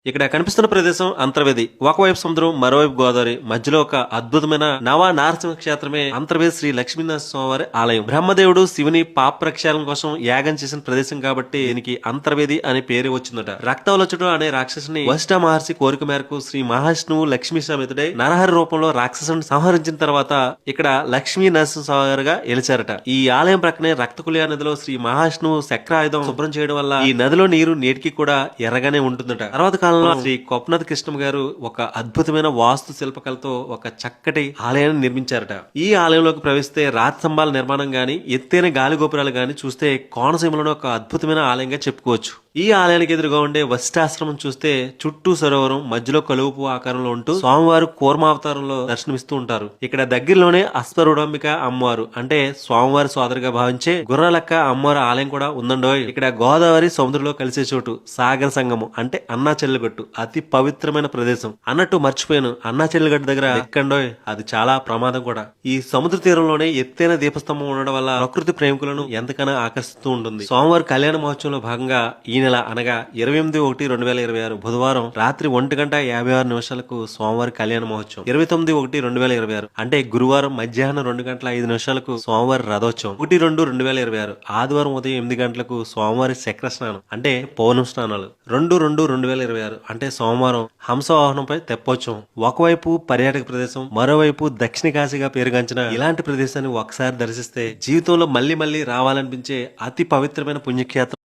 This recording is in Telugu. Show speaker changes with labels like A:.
A: ఇక్కడ కనిపిస్తున్న ప్రదేశం అంతర్వేది. ఒకవైపు సముద్రం, మరోవైపు గోదావరి, మధ్యలో ఒక అద్భుతమైన నవ నారసింహ క్షేత్రమే అంతర్వేది శ్రీ లక్ష్మీనరసింహ స్వామివారి ఆలయం. బ్రహ్మదేవుడు శివుని పాప ప్రక్షాళన కోసం యాగం చేసిన ప్రదేశం కాబట్టి దీనికి అంతర్వేది అనే పేరు వచ్చిందట. రక్తవలచుడు అనే రాక్షసుని వశిష్ఠ మహర్షి కోరిక మేరకు శ్రీ మహావిష్ణువు లక్ష్మీ సమేతుడై నరహరి రూపంలో రాక్షసుని సంహరించిన తర్వాత ఇక్కడ లక్ష్మీ నరసింహ స్వామివారిగా ఎలిచారట. ఈ ఆలయం ప్రక్కనే రక్తకులియా నదిలో శ్రీ మహావిష్ణువు చక్రాయుధం శుభ్రం చేయడం వల్ల ఈ నదిలో నీరు నేటికి కూడా ఎర్రగానే ఉంటుందట. తర్వాత కాలంలో శ్రీ కొప్నథ్ కృష్ణ గారు ఒక అద్భుతమైన వాస్తు శిల్పకళతో ఒక చక్కటి ఆలయాన్ని నిర్మించారట. ఈ ఆలయంలోకి ప్రవేశిస్తే రాతి స్తంభాల నిర్మాణం గాని, ఎత్తైన గాలి గోపురాలు గాని చూస్తే కోనసీమలోని ఒక అద్భుతమైన ఆలయంగా చెప్పుకోవచ్చు. ఈ ఆలయానికి ఎదురుగా ఉండే వశిష్ఠాశ్రమం చూస్తే చుట్టూ సరోవరం, మధ్యలో కలుపు ఆకారంలో ఉంటూ స్వామివారు కూర్మావతారంలో దర్శనమిస్తూ ఉంటారు. ఇక్కడ దగ్గరలోనే అశ్వరుడాంబిక అమ్మవారు అంటే స్వామివారి సోదరిగా భావించే గుర్రాలక్క అమ్మవారి ఆలయం కూడా ఉందండోయ్. ఇక్కడ గోదావరి సముద్రంలో కలిసే చోటు, సాగర సంగమం అంటే అన్నా చెల్లెగట్టు, అతి పవిత్రమైన ప్రదేశం. అన్నట్టు మర్చిపోయాను, అన్నా చెల్లెగట్టు దగ్గర ఎక్కండోయ్, అది చాలా ప్రమాదం కూడా. ఈ సముద్ర తీరంలోనే ఎత్తైన దీపస్తంభం ఉండడం వల్ల ప్రకృతి ప్రేమికులను ఎంతకైనా ఆకర్షిస్తూ ఉంటుంది. స్వామివారి కళ్యాణ మహోత్సవంలో భాగంగా ఈ నెల అనగా 28/1/2026 బుధవారం రాత్రి 1:56 స్వామివారి కళ్యాణ మహోత్సవం. 29/1/2026 అంటే గురువారం మధ్యాహ్నం 2:05 స్వామివారి రథోత్సవం. 1/2/2026 ఆదివారం ఉదయం 8 గంటలకు స్వామివారి చక్ర స్నానం అంటే పౌర్ణమి స్నానాలు. 2/2/2026 అంటే సోమవారం హంసవాహనంపై తెప్పోత్సవం. ఒకవైపు పర్యాటక ప్రదేశం, మరోవైపు దక్షిణ కాశీగా పేరుగాంచిన ఇలాంటి ప్రదేశాన్ని ఒకసారి దర్శిస్తే జీవితంలో మళ్ళీ మళ్ళీ రావాలనిపించే అతి పవిత్రమైన పుణ్యక్షేత్రం